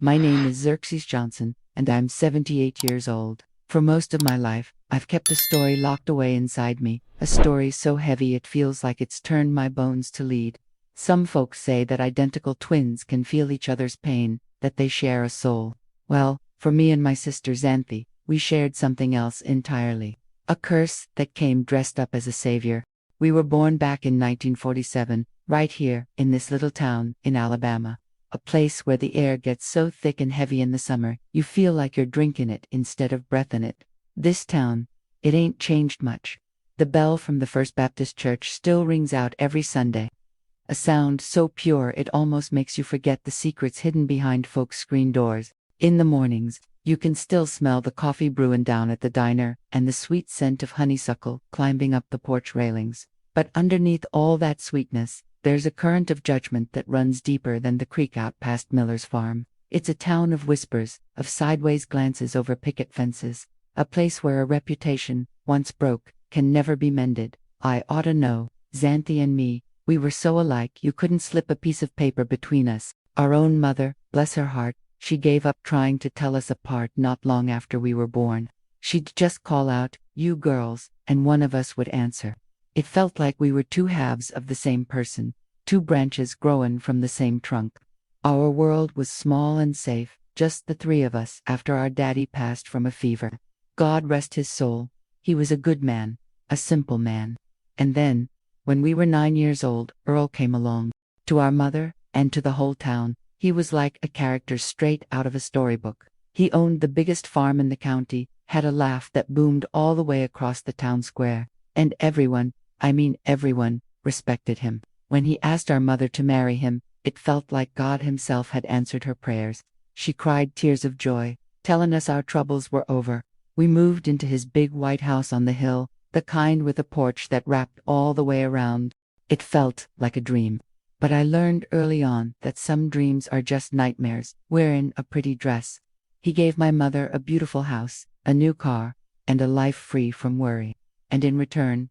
My name is Xerxes Johnson, and I'm 78 years old. For most of my life, I've kept a story locked away inside me, a story so heavy it feels like it's turned my bones to lead. Some folks say that identical twins can feel each other's pain, that they share a soul. Well, for me and my sister Xanthi, we shared something else entirely. A curse that came dressed up as a savior. We were born back in 1947, right here, in this little town, in Alabama. A place where the air gets so thick and heavy in the summer, you feel like you're drinking it instead of breathing it. This town, it ain't changed much. The bell from the First Baptist Church still rings out every Sunday. A sound so pure it almost makes you forget the secrets hidden behind folks' screen doors. In the mornings, you can still smell the coffee brewing down at the diner and the sweet scent of honeysuckle climbing up the porch railings. But underneath all that sweetness, there's a current of judgment that runs deeper than the creek out past Miller's farm. It's a town of whispers, of sideways glances over picket fences, a place where a reputation, once broke, can never be mended. I oughta know, Xanthi and me, we were so alike you couldn't slip a piece of paper between us. Our own mother, bless her heart, she gave up trying to tell us apart not long after we were born. She'd just call out, "You girls," and one of us would answer. It felt like we were two halves of the same person, two branches growing from the same trunk. Our world was small and safe, just the three of us after our daddy passed from a fever. God rest his soul, he was a good man, a simple man. And then, when we were 9 years old, Earl came along. To our mother, and to the whole town, he was like a character straight out of a storybook. He owned the biggest farm in the county, had a laugh that boomed all the way across the town square, and everyone, I mean everyone, respected him. When he asked our mother to marry him, it felt like God himself had answered her prayers. She cried tears of joy, telling us our troubles were over. We moved into his big white house on the hill, the kind with a porch that wrapped all the way around. It felt like a dream. But I learned early on that some dreams are just nightmares, wearing a pretty dress. He gave my mother a beautiful house, a new car, and a life free from worry. And in return,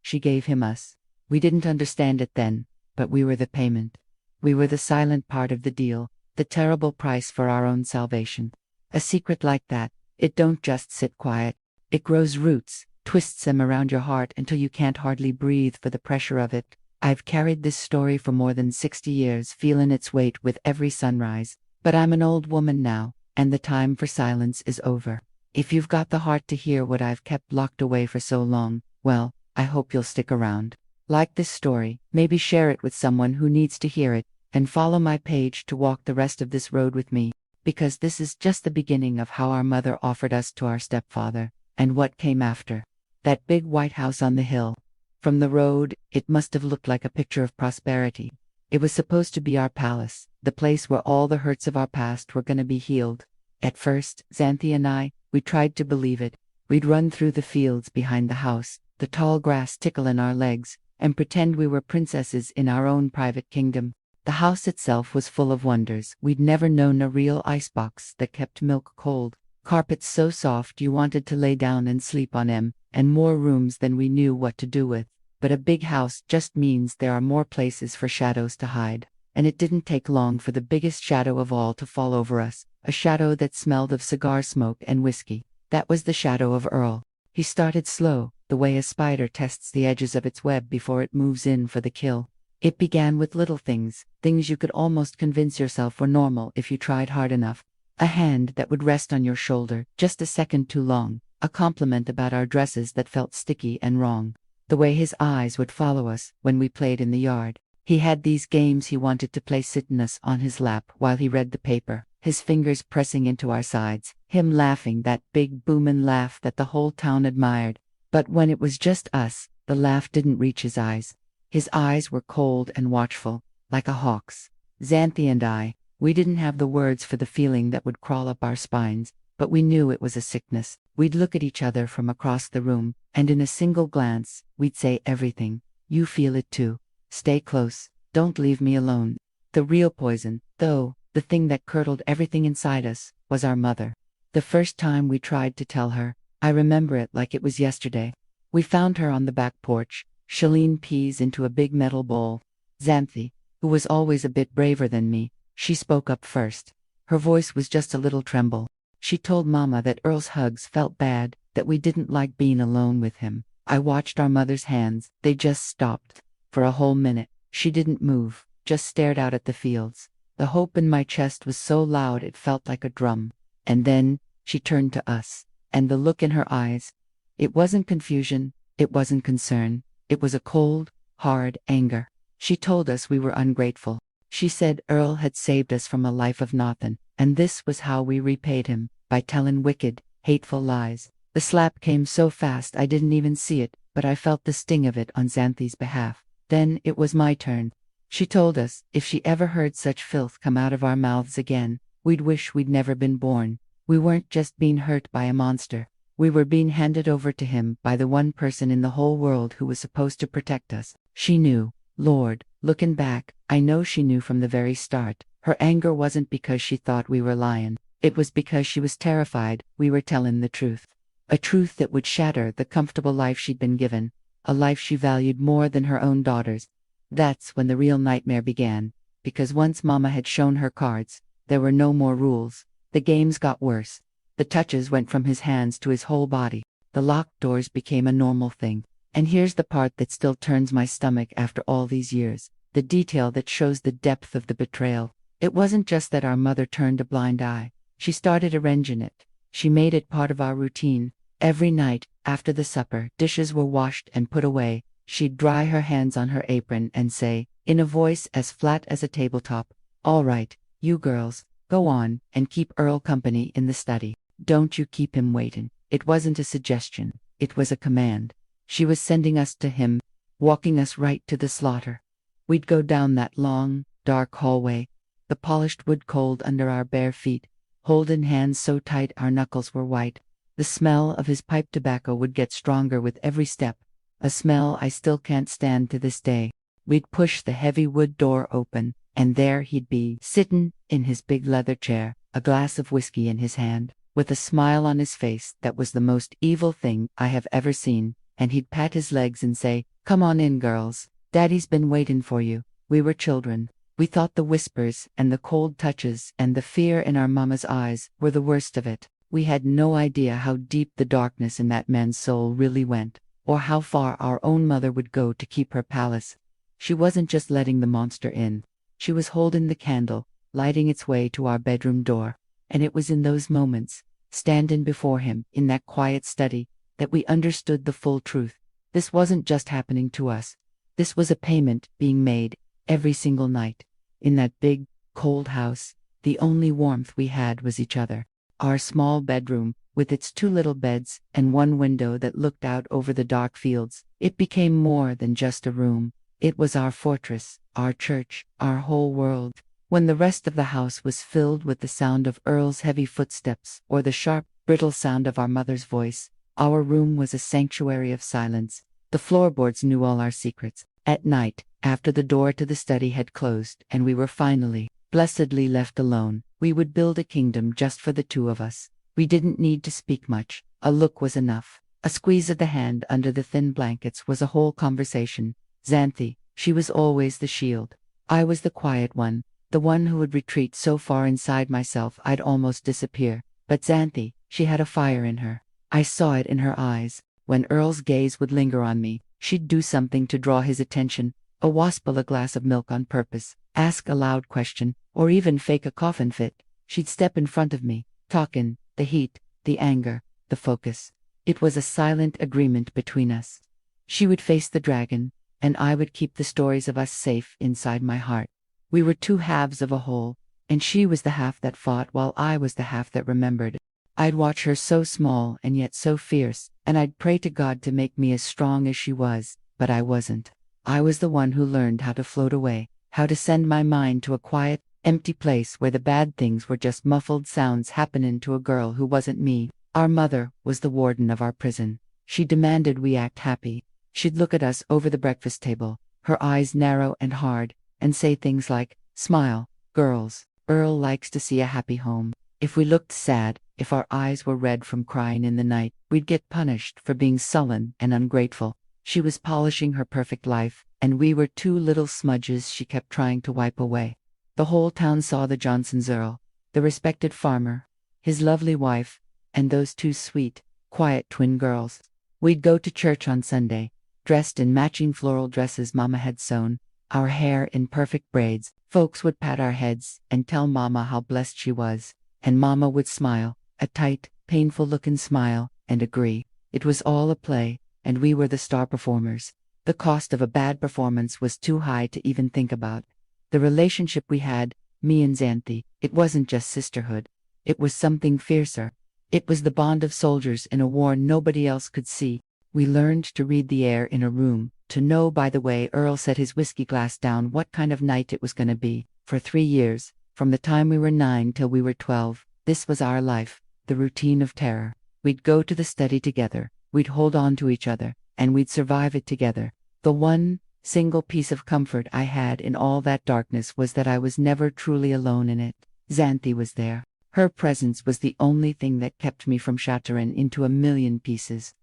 she gave him us. We didn't understand it then, but we were the payment. We were the silent part of the deal, the terrible price for our own salvation. A secret like that, it don't just sit quiet. It grows roots, twists them around your heart until you can't hardly breathe for the pressure of it. I've carried this story for more than 60 years, feeling its weight with every sunrise. But I'm an old woman now, and the time for silence is over. If you've got the heart to hear what I've kept locked away for so long, well, I hope you'll stick around. Like this story, maybe share it with someone who needs to hear it, and follow my page to walk the rest of this road with me, because this is just the beginning of how our mother offered us to our stepfather, and what came after. That big white house on the hill. From the road, it must have looked like a picture of prosperity. It was supposed to be our palace, the place where all the hurts of our past were going to be healed. At first, Xanthi and I, we tried to believe it. We'd run through the fields behind the house, the tall grass tickling our legs, and pretend we were princesses in our own private kingdom. The house itself was full of wonders. We'd never known a real icebox that kept milk cold, carpets so soft you wanted to lay down and sleep on them, and more rooms than we knew what to do with. But a big house just means there are more places for shadows to hide. And it didn't take long for the biggest shadow of all to fall over us, a shadow that smelled of cigar smoke and whiskey. That was the shadow of Earl. He started slow, the way a spider tests the edges of its web before it moves in for the kill. It began with little things, things you could almost convince yourself were normal if you tried hard enough. A hand that would rest on your shoulder just a second too long, a compliment about our dresses that felt sticky and wrong. The way his eyes would follow us when we played in the yard. He had these games he wanted to play sitting us on his lap while he read the paper, his fingers pressing into our sides, him laughing that big boomin' laugh that the whole town admired. But when it was just us, the laugh didn't reach his eyes. His eyes were cold and watchful, like a hawk's. Xanthi and I, we didn't have the words for the feeling that would crawl up our spines, but we knew it was a sickness. We'd look at each other from across the room, and in a single glance, we'd say everything. You feel it too. Stay close. Don't leave me alone. The real poison, though, the thing that curdled everything inside us, was our mother. The first time we tried to tell her, I remember it like it was yesterday. We found her on the back porch, shelling peas into a big metal bowl. Xanthi, who was always a bit braver than me, She spoke up first. Her voice was just a little tremble. She told Mama that Earl's hugs felt bad, that we didn't like being alone with him. I watched our mother's hands. They just stopped. For a whole minute, she didn't move, just stared out at the fields. The hope in my chest was so loud it felt like a drum. And then, she turned to us. And the look in her eyes. It wasn't confusion. It wasn't concern. It was a cold, hard anger. She told us we were ungrateful. She said Earl had saved us from a life of nothin', and this was how we repaid him, by tellin' wicked, hateful lies. The slap came so fast I didn't even see it, but I felt the sting of it on Xanthi's behalf. Then it was my turn. She told us if she ever heard such filth come out of our mouths again, we'd wish we'd never been born. We weren't just being hurt by a monster. We were being handed over to him by the one person in the whole world who was supposed to protect us. She knew. Lord, looking back, I know she knew from the very start. Her anger wasn't because she thought we were lying. It was because she was terrified we were telling the truth. A truth that would shatter the comfortable life she'd been given. A life she valued more than her own daughters. That's when the real nightmare began. Because once Mama had shown her cards, there were no more rules. The games got worse. The touches went from his hands to his whole body. The locked doors became a normal thing. And here's the part that still turns my stomach after all these years. The detail that shows the depth of the betrayal. It wasn't just that our mother turned a blind eye. She started arranging it. She made it part of our routine. Every night, after the supper, dishes were washed and put away. She'd dry her hands on her apron and say, in a voice as flat as a tabletop, "All right, you girls, go on and keep Earl company in the study. Don't you keep him waiting." It wasn't a suggestion. It was a command. She was sending us to him, walking us right to the slaughter. We'd go down that long, dark hallway, the polished wood cold under our bare feet, holding hands so tight our knuckles were white. The smell of his pipe tobacco would get stronger with every step, a smell I still can't stand to this day. We'd push the heavy wood door open, and there he'd be, sittin' in his big leather chair, a glass of whiskey in his hand, with a smile on his face that was the most evil thing I have ever seen. And he'd pat his legs and say, "Come on in, girls. Daddy's been waiting for you." We were children. We thought the whispers and the cold touches and the fear in our mama's eyes were the worst of it. We had no idea how deep the darkness in that man's soul really went, or how far our own mother would go to keep her palace. She wasn't just letting the monster in. She was holding the candle, lighting its way to our bedroom door. And it was in those moments, standing before him in that quiet study, that we understood the full truth. This wasn't just happening to us. This was a payment being made every single night. In that big, cold house, the only warmth we had was each other. Our small bedroom, with its 2 little beds and 1 window that looked out over the dark fields, it became more than just a room. It was our fortress, our church, our whole world. When the rest of the house was filled with the sound of Earl's heavy footsteps or the sharp, brittle sound of our mother's voice, our room was a sanctuary of silence. The floorboards knew all our secrets. At night, after the door to the study had closed and we were finally, blessedly left alone, we would build a kingdom just for the 2 of us. We didn't need to speak much. A look was enough. A squeeze of the hand under the thin blankets was a whole conversation. Xanthi, she was always the shield. I was the quiet one, the one who would retreat so far inside myself I'd almost disappear. But Xanthi, she had a fire in her. I saw it in her eyes. When Earl's gaze would linger on me, she'd do something to draw his attention, waspel a glass of milk on purpose, ask a loud question, or even fake a coughing fit. She'd step in front of me, talking, the heat, the anger, the focus. It was a silent agreement between us. She would face the dragon, and I would keep the stories of us safe inside my heart. We were 2 halves of a whole, and she was the half that fought while I was the half that remembered. I'd watch her so small and yet so fierce, and I'd pray to God to make me as strong as she was, but I wasn't. I was the one who learned how to float away, how to send my mind to a quiet, empty place where the bad things were just muffled sounds happening to a girl who wasn't me. Our mother was the warden of our prison. She demanded we act happy. She'd look at us over the breakfast table, her eyes narrow and hard, and say things like, "Smile, girls. Earl likes to see a happy home." If we looked sad, if our eyes were red from crying in the night, we'd get punished for being sullen and ungrateful. She was polishing her perfect life, and we were 2 little smudges she kept trying to wipe away. The whole town saw the Johnsons, Earl, the respected farmer, his lovely wife, and those two sweet, quiet twin girls. We'd go to church on Sunday, dressed in matching floral dresses Mama had sewn, our hair in perfect braids. Folks would pat our heads and tell Mama how blessed she was, and Mama would smile, a tight, painful-looking smile, and agree. It was all a play, and we were the star performers. The cost of a bad performance was too high to even think about. The relationship we had, me and Xanthi, it wasn't just sisterhood. It was something fiercer. It was the bond of soldiers in a war nobody else could see. We learned to read the air in a room, to know by the way Earl set his whiskey glass down what kind of night it was going to be. For 3 years, from the time we were 9 till we were 12, this was our life, the routine of terror. We'd go to the study together, we'd hold on to each other, and we'd survive it together. The one single piece of comfort I had in all that darkness was that I was never truly alone in it. Xanthi was there. Her presence was the only thing that kept me from shattering into a million pieces.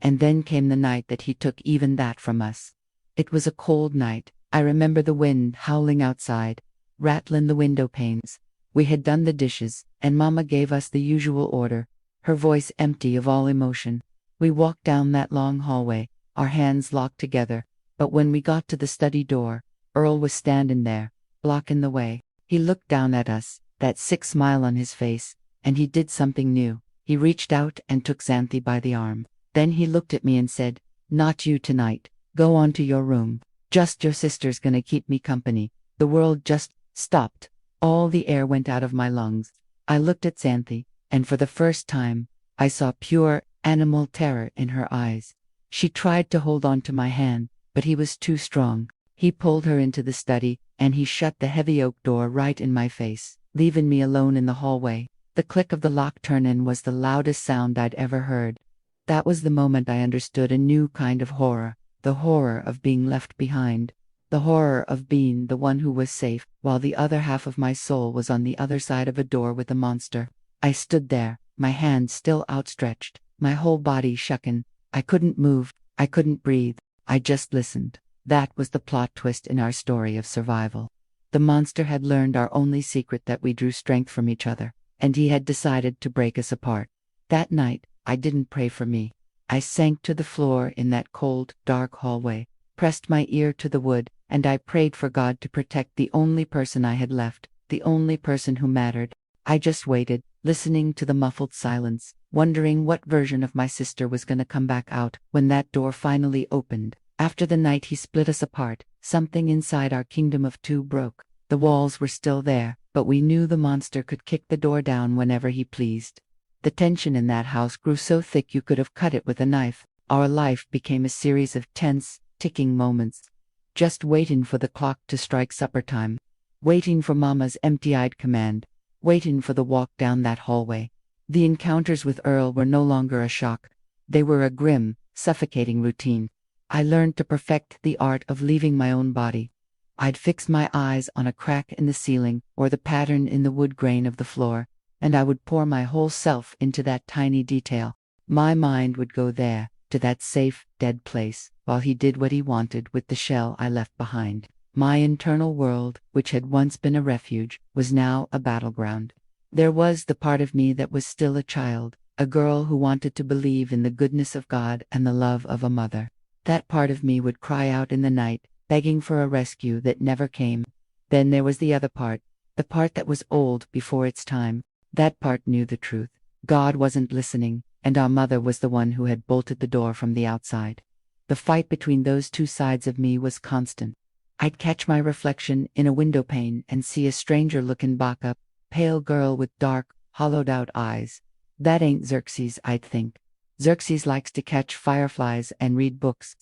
And then came the night that he took even that from us. It was a cold night. I remember the wind howling outside, rattling the window panes. We had done the dishes, and Mama gave us the usual order, her voice empty of all emotion. We walked down that long hallway, our hands locked together, but when we got to the study door, Earl was standing there, blocking the way. He looked down at us, that sick smile on his face, and he did something new. He reached out and took Xanthi by the arm. Then he looked at me and said, "Not you tonight. Go on to your room. Just your sister's gonna keep me company." The world just stopped. All the air went out of my lungs. I looked at Xanthi, and for the first time, I saw pure, animal terror in her eyes. She tried to hold on to my hand, but he was too strong. He pulled her into the study, and he shut the heavy oak door right in my face, leaving me alone in the hallway. The click of the lock turning was the loudest sound I'd ever heard. That was the moment I understood a new kind of horror, the horror of being left behind, the horror of being the one who was safe, while the other half of my soul was on the other side of a door with a monster. I stood there, my hand still outstretched, my whole body shucking. I couldn't move, I couldn't breathe, I just listened. That was the plot twist in our story of survival. The monster had learned our only secret, that we drew strength from each other, and he had decided to break us apart. That night, I didn't pray for me. I sank to the floor in that cold, dark hallway, pressed my ear to the wood, and I prayed for God to protect the only person I had left, the only person who mattered. I just waited, listening to the muffled silence, wondering what version of my sister was going to come back out when that door finally opened. After the night he split us apart, something inside our kingdom of two broke. The walls were still there, but we knew the monster could kick the door down whenever he pleased. The tension in that house grew so thick you could have cut it with a knife. Our life became a series of tense, ticking moments. Just waiting for the clock to strike supper time. Waiting for Mama's empty-eyed command. Waiting for the walk down that hallway. The encounters with Earl were no longer a shock. They were a grim, suffocating routine. I learned to perfect the art of leaving my own body. I'd fix my eyes on a crack in the ceiling or the pattern in the wood grain of the floor, and I would pour my whole self into that tiny detail. My mind would go there, to that safe, dead place, while he did what he wanted with the shell I left behind. My internal world, which had once been a refuge, was now a battleground. There was the part of me that was still a child, a girl who wanted to believe in the goodness of God and the love of a mother. That part of me would cry out in the night, begging for a rescue that never came. Then there was the other part, the part that was old before its time. That part knew the truth. God wasn't listening, and our mother was the one who had bolted the door from the outside. The fight between those two sides of me was constant. I'd catch my reflection in a window pane and see a stranger-looking baka, pale girl with dark, hollowed-out eyes. That ain't Xerxes, I'd think. Xerxes likes to catch fireflies and read books.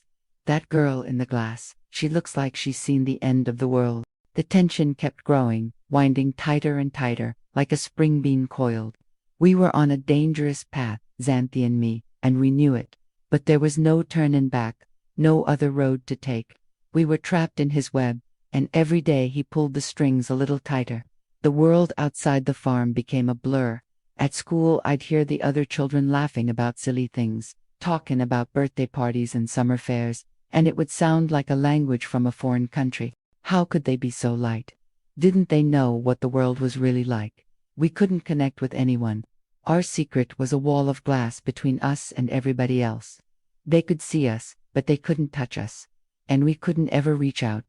That girl in the glass, she looks like she's seen the end of the world. The tension kept growing, winding tighter and tighter, like a spring being coiled. We were on a dangerous path, Xanthi and me, and we knew it. But there was no turning back, no other road to take. We were trapped in his web, and every day he pulled the strings a little tighter. The world outside the farm became a blur. At school I'd hear the other children laughing about silly things, talking about birthday parties and summer fairs, and it would sound like a language from a foreign country. How could they be so light? Didn't they know what the world was really like? We couldn't connect with anyone. Our secret was a wall of glass between us and everybody else. They could see us, but they couldn't touch us. And we couldn't ever reach out.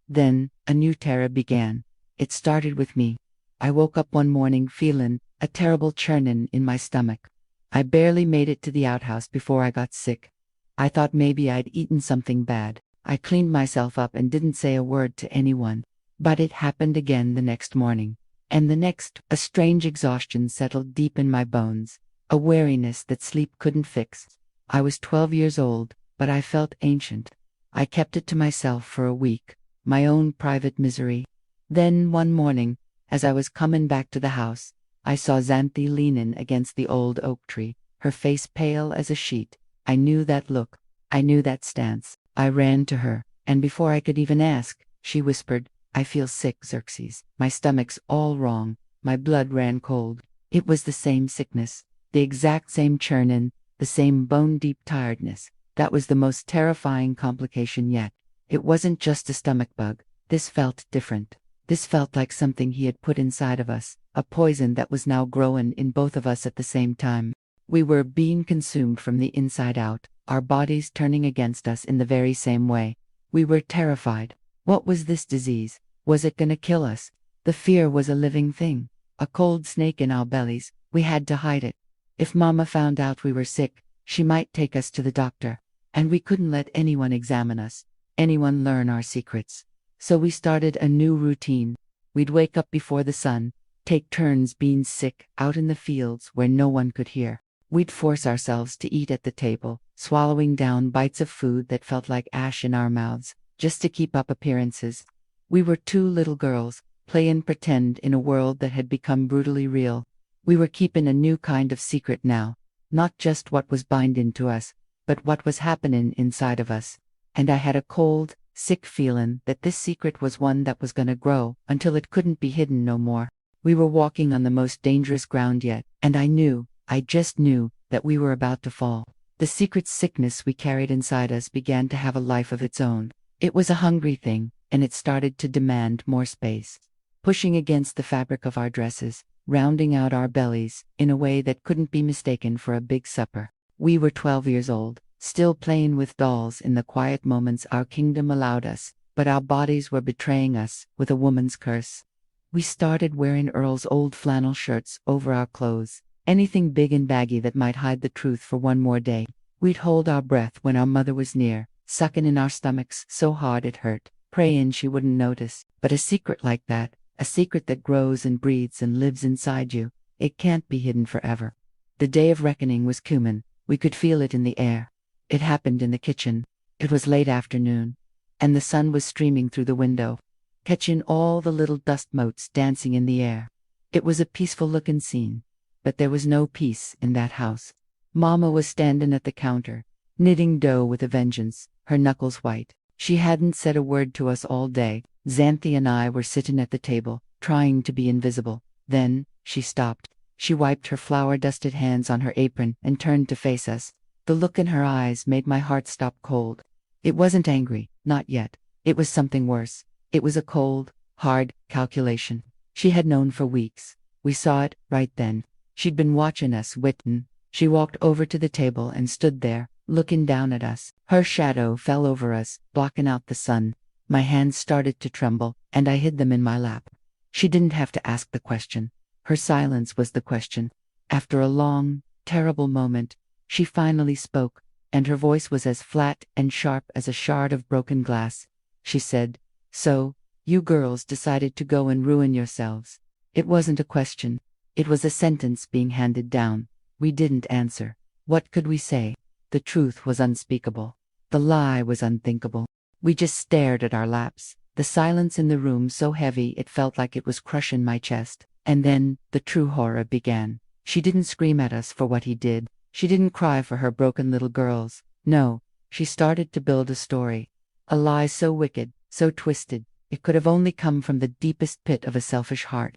Then, a new terror began. It started with me. I woke up one morning feeling a terrible churning in my stomach. I barely made it to the outhouse before I got sick. I thought maybe I'd eaten something bad. I cleaned myself up and didn't say a word to anyone. But it happened again the next morning. And the next, a strange exhaustion settled deep in my bones, a weariness that sleep couldn't fix. I was 12 years old, but I felt ancient. I kept it to myself for a week, my own private misery. Then, one morning, as I was coming back to the house, I saw Xanthi leaning against the old oak tree, her face pale as a sheet. I knew that look. I knew that stance. I ran to her, and before I could even ask, she whispered, "I feel sick, Xerxes. My stomach's all wrong." My blood ran cold. It was the same sickness, the exact same churning, the same bone-deep tiredness. That was the most terrifying complication yet. It wasn't just a stomach bug. This felt different. This felt like something he had put inside of us, a poison that was now growing in both of us at the same time. We were being consumed from the inside out, our bodies turning against us in the very same way. We were terrified. What was this disease? Was it gonna kill us? The fear was a living thing, a cold snake in our bellies. We had to hide it. If Mama found out we were sick, she might take us to the doctor. And we couldn't let anyone examine us, anyone learn our secrets. So we started a new routine. We'd wake up before the sun, take turns being sick out in the fields where no one could hear. We'd force ourselves to eat at the table, swallowing down bites of food that felt like ash in our mouths, just to keep up appearances. We were two little girls, playing pretend in a world that had become brutally real. We were keeping a new kind of secret now, not just what was binding to us, but what was happening inside of us. And I had a cold, sick feeling that this secret was one that was gonna grow until it couldn't be hidden no more. We were walking on the most dangerous ground yet, and I just knew, that we were about to fall. The secret sickness we carried inside us began to have a life of its own. It was a hungry thing, and it started to demand more space, pushing against the fabric of our dresses, rounding out our bellies in a way that couldn't be mistaken for a big supper. We were 12 years old, still playing with dolls in the quiet moments our kingdom allowed us, but our bodies were betraying us with a woman's curse. We started wearing Earl's old flannel shirts over our clothes, anything big and baggy that might hide the truth for one more day. We'd hold our breath when our mother was near, sucking in our stomachs so hard it hurt, praying she wouldn't notice. But a secret like that, a secret that grows and breathes and lives inside you, it can't be hidden forever. The day of reckoning was coming. We could feel it in the air. It happened in the kitchen. It was late afternoon, and the sun was streaming through the window, catching all the little dust motes dancing in the air. It was a peaceful-looking scene, but there was no peace in that house. Mama was standing at the counter, knitting dough with a vengeance, her knuckles white. She hadn't said a word to us all day. Xanthi and I were sitting at the table, trying to be invisible. Then, she stopped. She wiped her flour-dusted hands on her apron and turned to face us. The look in her eyes made my heart stop cold. It wasn't angry, not yet. It was something worse. It was a cold, hard calculation. She had known for weeks. We saw it right then. She'd been watching us witten. She walked over to the table and stood there, looking down at us. Her shadow fell over us, blocking out the sun. My hands started to tremble, and I hid them in my lap. She didn't have to ask the question. Her silence was the question. After a long, terrible moment, she finally spoke, and her voice was as flat and sharp as a shard of broken glass. She said, "So, you girls decided to go and ruin yourselves." It wasn't a question. It was a sentence being handed down. We didn't answer. What could we say? The truth was unspeakable. The lie was unthinkable. We just stared at our laps, the silence in the room so heavy it felt like it was crushing my chest. And then, the true horror began. She didn't scream at us for what he did. She didn't cry for her broken little girls. No, she started to build a story. A lie so wicked, so twisted, it could have only come from the deepest pit of a selfish heart.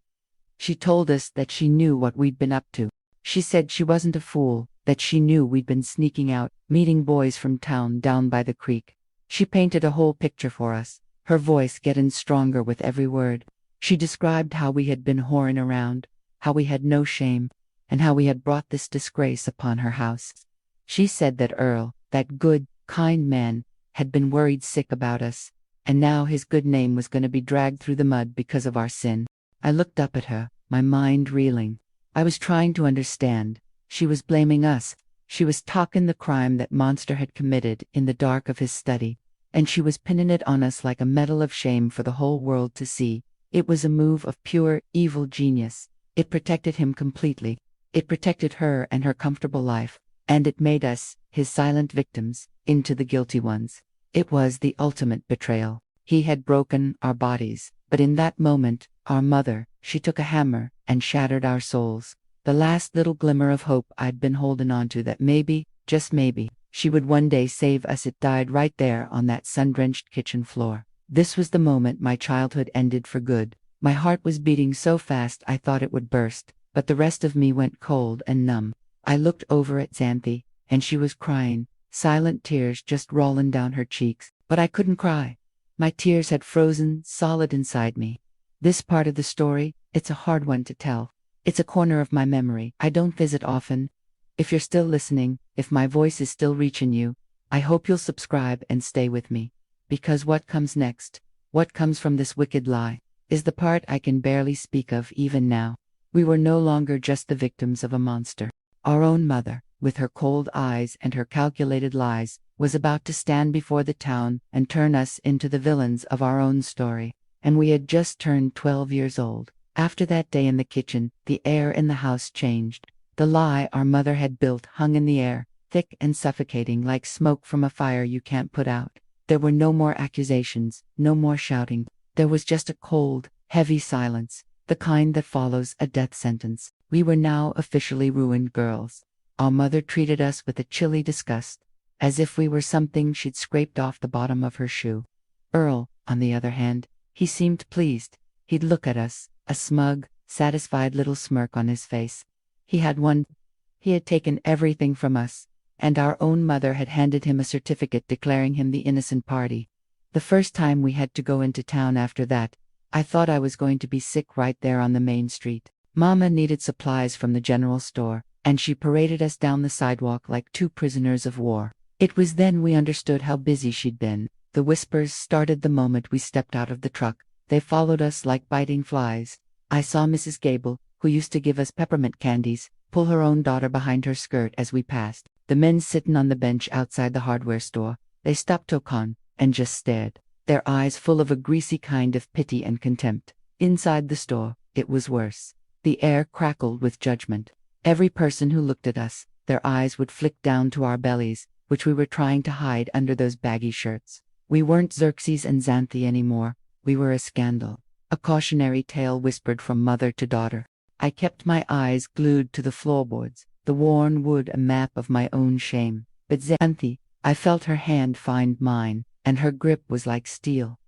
She told us that she knew what we'd been up to. She said she wasn't a fool, that she knew we'd been sneaking out, meeting boys from town down by the creek. She painted a whole picture for us, her voice getting stronger with every word. She described how we had been whoring around, how we had no shame, and how we had brought this disgrace upon her house. She said that Earl, that good, kind man, had been worried sick about us, and now his good name was going to be dragged through the mud because of our sin. I looked up at her, my mind reeling. I was trying to understand. She was blaming us. She was talking the crime that Monster had committed in the dark of his study, and she was pinning it on us like a medal of shame for the whole world to see. It was a move of pure, evil genius. It protected him completely. It protected her and her comfortable life, and it made us, his silent victims, into the guilty ones. It was the ultimate betrayal. He had broken our bodies, but in that moment, our mother, she took a hammer and shattered our souls. The last little glimmer of hope I'd been holding on to, that maybe, just maybe, she would one day save us, it died right there on that sun-drenched kitchen floor. This was the moment my childhood ended for good. My heart was beating so fast I thought it would burst, but the rest of me went cold and numb. I looked over at Xanthi, and she was crying, silent tears just rolling down her cheeks, but I couldn't cry. My tears had frozen solid inside me. This part of the story, it's a hard one to tell. It's a corner of my memory I don't visit often. If you're still listening, if my voice is still reaching you, I hope you'll subscribe and stay with me. Because what comes next, what comes from this wicked lie, is the part I can barely speak of even now. We were no longer just the victims of a monster. Our own mother, with her cold eyes and her calculated lies, was about to stand before the town and turn us into the villains of our own story. And we had just turned 12 years old. After that day in the kitchen, the air in the house changed. The lie our mother had built hung in the air, thick and suffocating like smoke from a fire you can't put out. There were no more accusations, no more shouting. There was just a cold, heavy silence, the kind that follows a death sentence. We were now officially ruined girls. Our mother treated us with a chilly disgust, as if we were something she'd scraped off the bottom of her shoe. Earl, on the other hand, he seemed pleased. He'd look at us, a smug, satisfied little smirk on his face. He had taken everything from us, and our own mother had handed him a certificate declaring him the innocent party. The first time we had to go into town after that, I thought I was going to be sick right there on the main street. Mama needed supplies from the general store, and she paraded us down the sidewalk like two prisoners of war. It was then we understood how busy she'd been. The whispers started the moment we stepped out of the truck. They followed us like biting flies. I saw Mrs. Gable, who used to give us peppermint candies, pull her own daughter behind her skirt as we passed. The men sitting on the bench outside the hardware store, they stopped Tokan and just stared, their eyes full of a greasy kind of pity and contempt. Inside the store, it was worse. The air crackled with judgment. Every person who looked at us, their eyes would flick down to our bellies, which we were trying to hide under those baggy shirts. We weren't Xerxes and Xanthi anymore. We were a scandal. A cautionary tale whispered from mother to daughter. I kept my eyes glued to the floorboards, the worn wood a map of my own shame. But Xanthi, I felt her hand find mine, and her grip was like steel.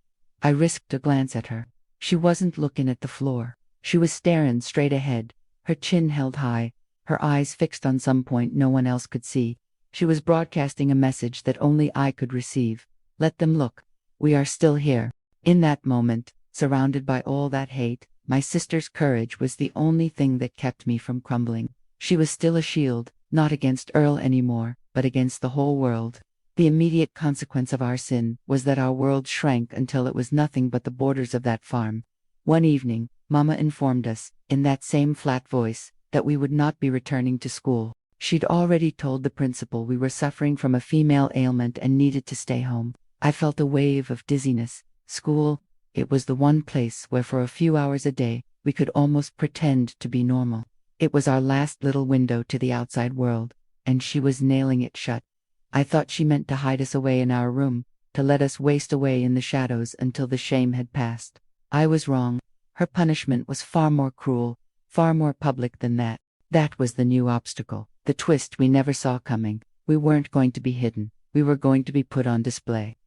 I risked a glance at her. She wasn't looking at the floor. She was staring straight ahead, her chin held high, her eyes fixed on some point no one else could see. She was broadcasting a message that only I could receive. Let them look. We are still here. In that moment, surrounded by all that hate, my sister's courage was the only thing that kept me from crumbling. She was still a shield, not against Earl anymore, but against the whole world. The immediate consequence of our sin was that our world shrank until it was nothing but the borders of that farm. One evening, Mama informed us, in that same flat voice, that we would not be returning to school. She'd already told the principal we were suffering from a female ailment and needed to stay home. I felt a wave of dizziness. School, it was the one place where for a few hours a day, we could almost pretend to be normal. It was our last little window to the outside world, and she was nailing it shut. I thought she meant to hide us away in our room, to let us waste away in the shadows until the shame had passed. I was wrong. Her punishment was far more cruel, far more public than that. That was the new obstacle, the twist we never saw coming. We weren't going to be hidden. We were going to be put on display.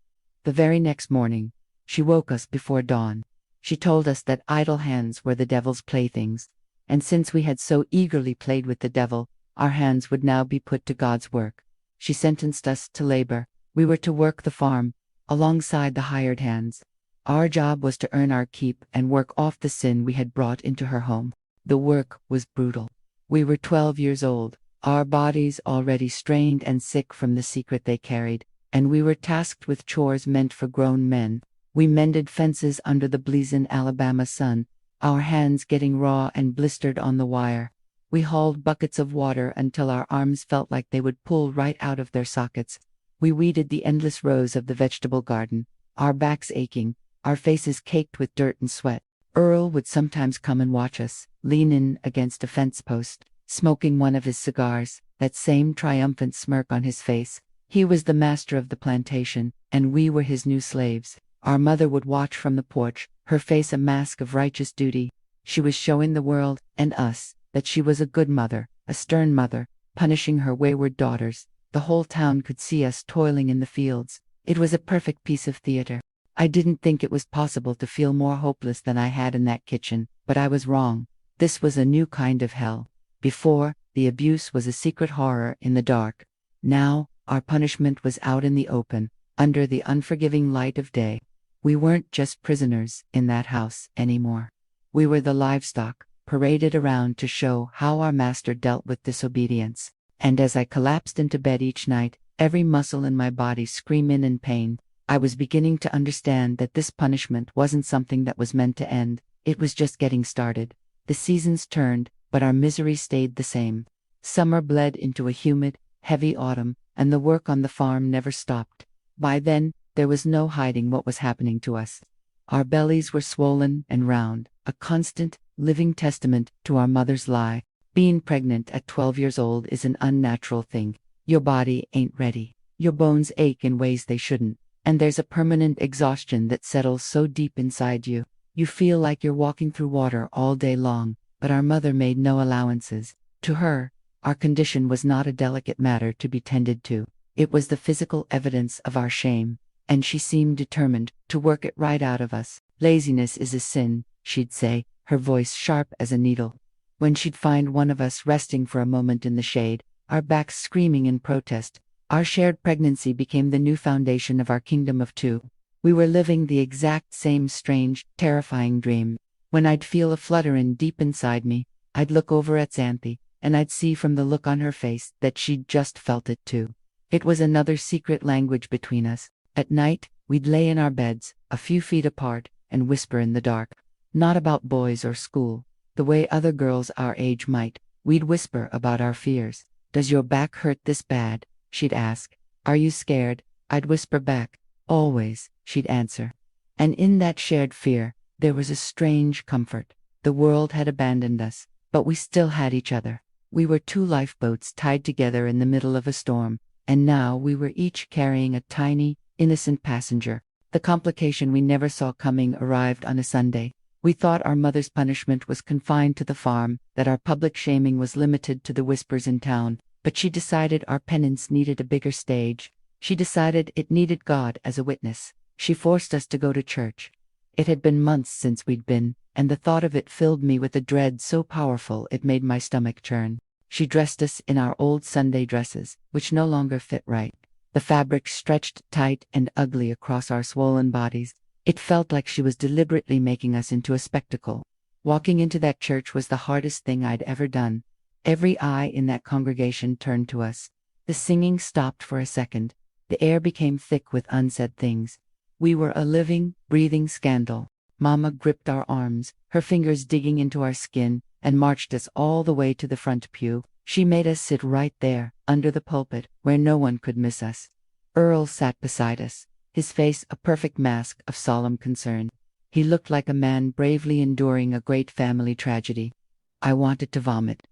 The very next morning, she woke us before dawn. She told us that idle hands were the devil's playthings, and since we had so eagerly played with the devil, our hands would now be put to God's work. She sentenced us to labor. We were to work the farm, alongside the hired hands. Our job was to earn our keep and work off the sin we had brought into her home. The work was brutal. We were 12 years old, our bodies already strained and sick from the secret they carried, and we were tasked with chores meant for grown men. We mended fences under the blazing Alabama sun, our hands getting raw and blistered on the wire. We hauled buckets of water until our arms felt like they would pull right out of their sockets. We weeded the endless rows of the vegetable garden, our backs aching, our faces caked with dirt and sweat. Earl would sometimes come and watch us, lean in against a fence post, smoking one of his cigars, that same triumphant smirk on his face. He was the master of the plantation, and we were his new slaves. Our mother would watch from the porch, her face a mask of righteous duty. She was showing the world, and us, that she was a good mother, a stern mother, punishing her wayward daughters. The whole town could see us toiling in the fields. It was a perfect piece of theater. I didn't think it was possible to feel more hopeless than I had in that kitchen, but I was wrong. This was a new kind of hell. Before, the abuse was a secret horror in the dark. Now, our punishment was out in the open, under the unforgiving light of day. We weren't just prisoners in that house anymore. We were the livestock, paraded around to show how our master dealt with disobedience. And as I collapsed into bed each night, every muscle in my body screaming in pain, I was beginning to understand that this punishment wasn't something that was meant to end. It was just getting started. The seasons turned, but our misery stayed the same. Summer bled into a humid, heavy autumn, and the work on the farm never stopped. By then, there was no hiding what was happening to us. Our bellies were swollen and round, a constant, living testament to our mother's lie. Being pregnant at 12 years old is an unnatural thing. Your body ain't ready. Your bones ache in ways they shouldn't. And there's a permanent exhaustion that settles so deep inside you. You feel like you're walking through water all day long, but our mother made no allowances. To her, our condition was not a delicate matter to be tended to. It was the physical evidence of our shame, and she seemed determined to work it right out of us. Laziness is a sin, she'd say, her voice sharp as a needle. When she'd find one of us resting for a moment in the shade, our backs screaming in protest, our shared pregnancy became the new foundation of our kingdom of two. We were living the exact same strange, terrifying dream. When I'd feel a fluttering deep inside me, I'd look over at Xanthi, and I'd see from the look on her face that she'd just felt it too. It was another secret language between us. At night, we'd lay in our beds, a few feet apart, and whisper in the dark. Not about boys or school, the way other girls our age might. We'd whisper about our fears. "Does your back hurt this bad?" she'd ask. "Are you scared?" I'd whisper back. "Always," she'd answer. And in that shared fear, there was a strange comfort. The world had abandoned us, but we still had each other. We were two lifeboats tied together in the middle of a storm, and now we were each carrying a tiny, innocent passenger. The complication we never saw coming arrived on a Sunday. We thought our mother's punishment was confined to the farm, that our public shaming was limited to the whispers in town, but she decided our penance needed a bigger stage. She decided it needed God as a witness. She forced us to go to church. It had been months since we'd been, and the thought of it filled me with a dread so powerful it made my stomach churn. She dressed us in our old Sunday dresses, which no longer fit right. The fabric stretched tight and ugly across our swollen bodies. It felt like she was deliberately making us into a spectacle. Walking into that church was the hardest thing I'd ever done. Every eye in that congregation turned to us. The singing stopped for a second. The air became thick with unsaid things. We were a living, breathing scandal. Mama gripped our arms, her fingers digging into our skin, and marched us all the way to the front pew. She made us sit right there, under the pulpit, where no one could miss us. Earl sat beside us, his face a perfect mask of solemn concern. He looked like a man bravely enduring a great family tragedy. I wanted to vomit.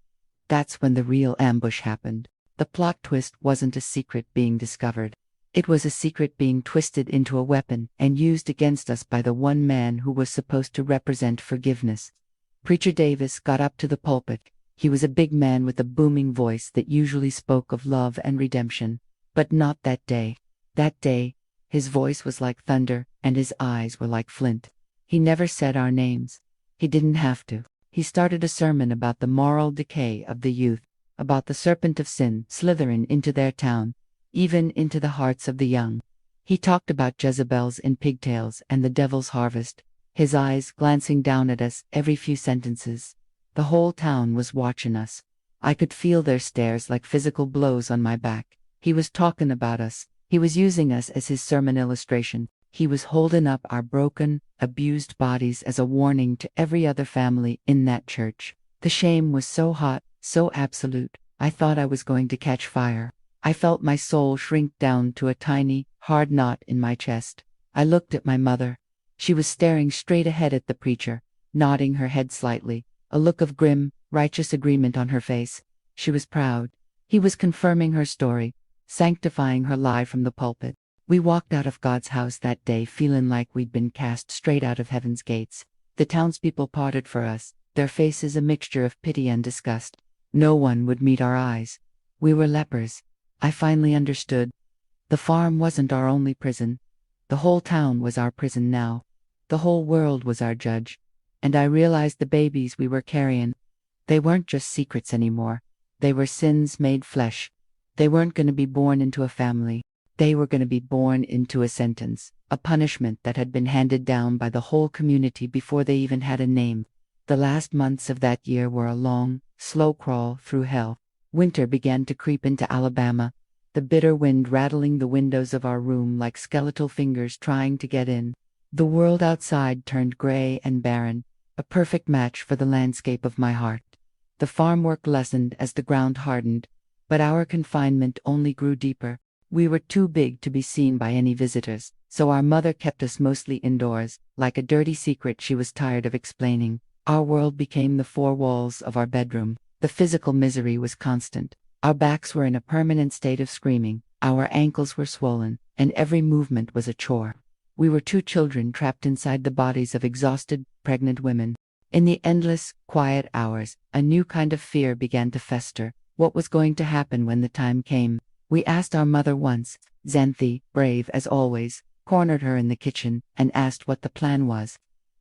That's when the real ambush happened. The plot twist wasn't a secret being discovered. It was a secret being twisted into a weapon and used against us by the one man who was supposed to represent forgiveness. Preacher Davis got up to the pulpit. He was a big man with a booming voice that usually spoke of love and redemption. But not that day. That day, his voice was like thunder, and his eyes were like flint. He never said our names. He didn't have to. He started a sermon about the moral decay of the youth, about the serpent of sin slithering into their town, even into the hearts of the young. He talked about Jezebels in pigtails and the devil's harvest, his eyes glancing down at us every few sentences. The whole town was watching us. I could feel their stares like physical blows on my back. He was talking about us. He was using us as his sermon illustration. He was holding up our broken, abused bodies as a warning to every other family in that church. The shame was so hot, so absolute, I thought I was going to catch fire. I felt my soul shrink down to a tiny, hard knot in my chest. I looked at my mother. She was staring straight ahead at the preacher, nodding her head slightly, a look of grim, righteous agreement on her face. She was proud. He was confirming her story, sanctifying her lie from the pulpit. We walked out of God's house that day feeling like we'd been cast straight out of heaven's gates. The townspeople parted for us, their faces a mixture of pity and disgust. No one would meet our eyes. We were lepers. I finally understood. The farm wasn't our only prison. The whole town was our prison now. The whole world was our judge. And I realized the babies we were carrying, they weren't just secrets anymore. They were sins made flesh. They weren't going to be born into a family. They were going to be born into a sentence, a punishment that had been handed down by the whole community before they even had a name. The last months of that year were a long, slow crawl through hell. Winter began to creep into Alabama, the bitter wind rattling the windows of our room like skeletal fingers trying to get in. The world outside turned gray and barren, a perfect match for the landscape of my heart. The farm work lessened as the ground hardened, but our confinement only grew deeper. We were too big to be seen by any visitors, so our mother kept us mostly indoors, like a dirty secret she was tired of explaining. Our world became the four walls of our bedroom. The physical misery was constant. Our backs were in a permanent state of screaming, our ankles were swollen, and every movement was a chore. We were two children trapped inside the bodies of exhausted, pregnant women. In the endless, quiet hours, a new kind of fear began to fester. What was going to happen when the time came? We asked our mother once. Xanthi, brave as always, cornered her in the kitchen and asked what the plan was.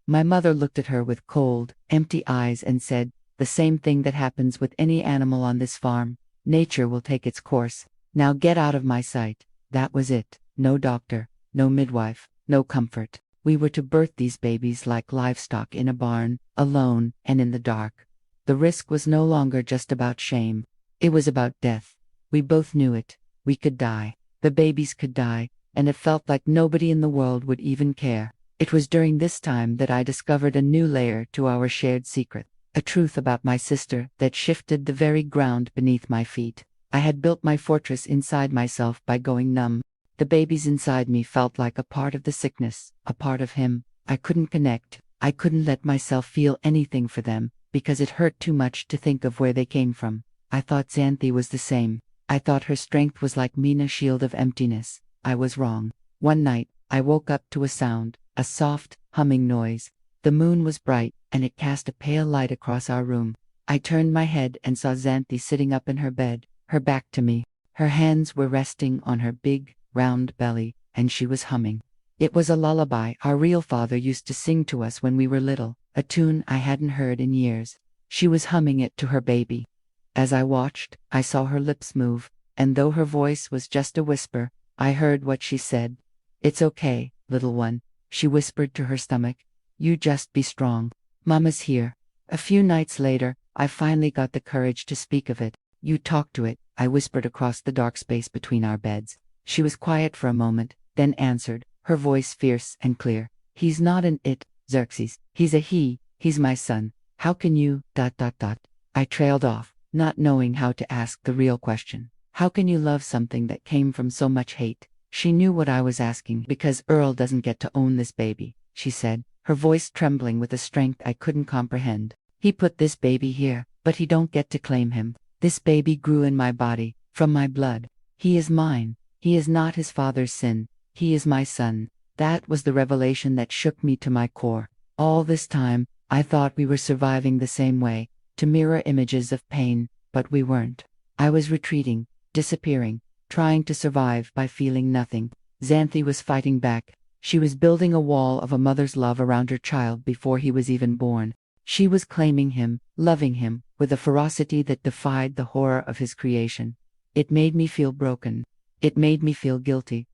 My mother looked at her with cold, empty eyes and said, "The same thing that happens with any animal on this farm. Nature will take its course. Now get out of my sight." That was it. No doctor, no midwife, no comfort. We were to birth these babies like livestock in a barn, alone and in the dark. The risk was no longer just about shame. It was about death. We both knew it. We could die. The babies could die, and it felt like nobody in the world would even care. It was during this time that I discovered a new layer to our shared secret, a truth about my sister that shifted the very ground beneath my feet. I had built my fortress inside myself by going numb. The babies inside me felt like a part of the sickness, a part of him. I couldn't connect. I couldn't let myself feel anything for them, because it hurt too much to think of where they came from. I thought Xanthi was the same. I thought her strength was like Mina's shield of emptiness. I was wrong. One night, I woke up to a sound, a soft, humming noise. The moon was bright, and it cast a pale light across our room. I turned my head and saw Xanthi sitting up in her bed, her back to me. Her hands were resting on her big, round belly, and she was humming. It was a lullaby our real father used to sing to us when we were little, a tune I hadn't heard in years. She was humming it to her baby. As I watched, I saw her lips move, and though her voice was just a whisper, I heard what she said. "It's okay, little one," she whispered to her stomach. "You just be strong. Mama's here." A few nights later, I finally got the courage to speak of it. "You talk to it," I whispered across the dark space between our beds. She was quiet for a moment, then answered, her voice fierce and clear. "He's not an it, Xerxes. He's a he. He's my son. How can you, ... I trailed off, not knowing how to ask the real question. How can you love something that came from so much hate? She knew what I was asking. "Because Earl doesn't get to own this baby," she said, her voice trembling with a strength I couldn't comprehend. "He put this baby here, but he don't get to claim him. This baby grew in my body, from my blood. He is mine. He is not his father's sin. He is my son." That was the revelation that shook me to my core. All this time, I thought we were surviving the same way, to mirror images of pain, but we weren't. I was retreating, disappearing, trying to survive by feeling nothing. Xanthi was fighting back. She was building a wall of a mother's love around her child before he was even born. She was claiming him, loving him, with a ferocity that defied the horror of his creation. It made me feel broken. It made me feel guilty.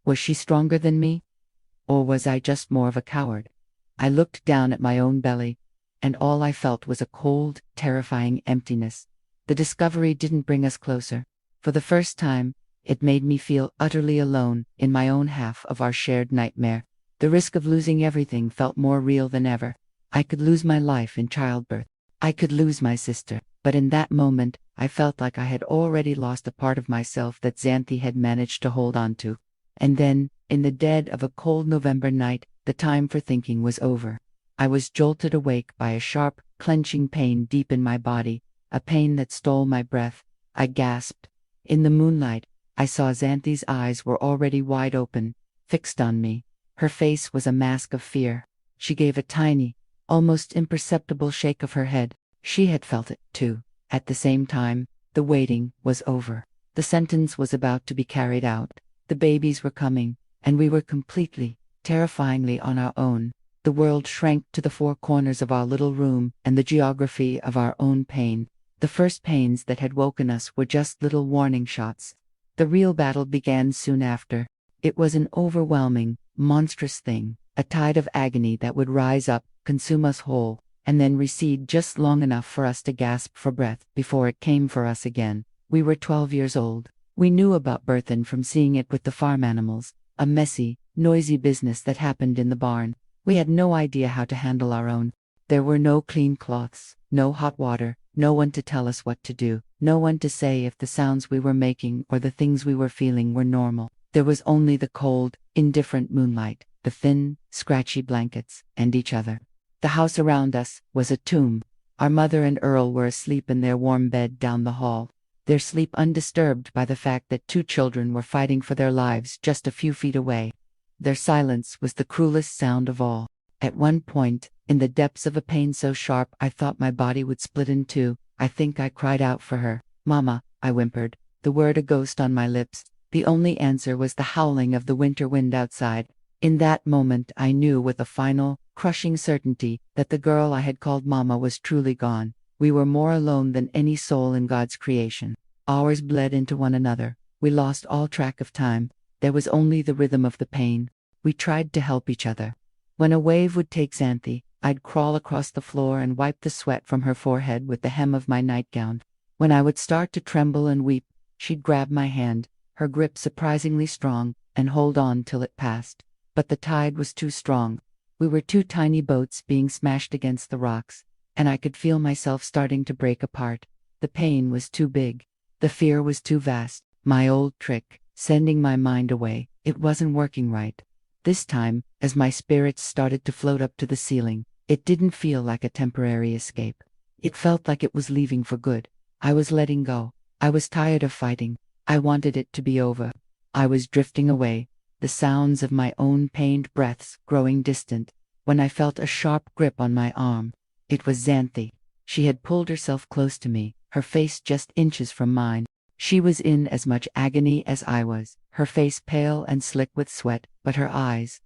Was she stronger than me? Or was I just more of a coward? I looked down at my own belly, and all I felt was a cold, terrifying emptiness. The discovery didn't bring us closer. For the first time, it made me feel utterly alone in my own half of our shared nightmare. The risk of losing everything felt more real than ever. I could lose my life in childbirth. I could lose my sister. But in that moment, I felt like I had already lost a part of myself that Xanthi had managed to hold on to. And then, in the dead of a cold November night, the time for thinking was over. I was jolted awake by a sharp, clenching pain deep in my body, a pain that stole my breath. I gasped. In the moonlight, I saw Xanthi's eyes were already wide open, fixed on me. Her face was a mask of fear. She gave a tiny, almost imperceptible shake of her head. She had felt it, too. At the same time, the waiting was over. The sentence was about to be carried out. The babies were coming, and we were completely, terrifyingly on our own. The world shrank to the four corners of our little room and the geography of our own pain. The first pains that had woken us were just little warning shots. The real battle began soon after. It was an overwhelming, monstrous thing, a tide of agony that would rise up, consume us whole, and then recede just long enough for us to gasp for breath before it came for us again. We were 12 years old. We knew about Berthan from seeing it with the farm animals, a messy, noisy business that happened in the barn. We had no idea how to handle our own. There were no clean cloths, no hot water, no one to tell us what to do, no one to say if the sounds we were making or the things we were feeling were normal. There was only the cold, indifferent moonlight, the thin, scratchy blankets, and each other. The house around us was a tomb. Our mother and Earl were asleep in their warm bed down the hall, their sleep undisturbed by the fact that two children were fighting for their lives just a few feet away. Their silence was the cruelest sound of all. At one point, in the depths of a pain so sharp I thought my body would split in two, I think I cried out for her. "Mama," I whimpered, the word a ghost on my lips. The only answer was the howling of the winter wind outside. In that moment I knew with a final, crushing certainty that the girl I had called Mama was truly gone. We were more alone than any soul in God's creation. Hours bled into one another. We lost all track of time. There was only the rhythm of the pain. We tried to help each other. When a wave would take Xanthi, I'd crawl across the floor and wipe the sweat from her forehead with the hem of my nightgown. When I would start to tremble and weep, she'd grab my hand, her grip surprisingly strong, and hold on till it passed. But the tide was too strong. We were two tiny boats being smashed against the rocks, and I could feel myself starting to break apart. The pain was too big. The fear was too vast. My old trick, sending my mind away, it wasn't working right. This time, as my spirits started to float up to the ceiling, it didn't feel like a temporary escape. It felt like it was leaving for good. I was letting go. I was tired of fighting. I wanted it to be over. I was drifting away, the sounds of my own pained breaths growing distant, when I felt a sharp grip on my arm. It was Xanthi. She had pulled herself close to me, her face just inches from mine. She was in as much agony as I was, her face pale and slick with sweat, but her eyes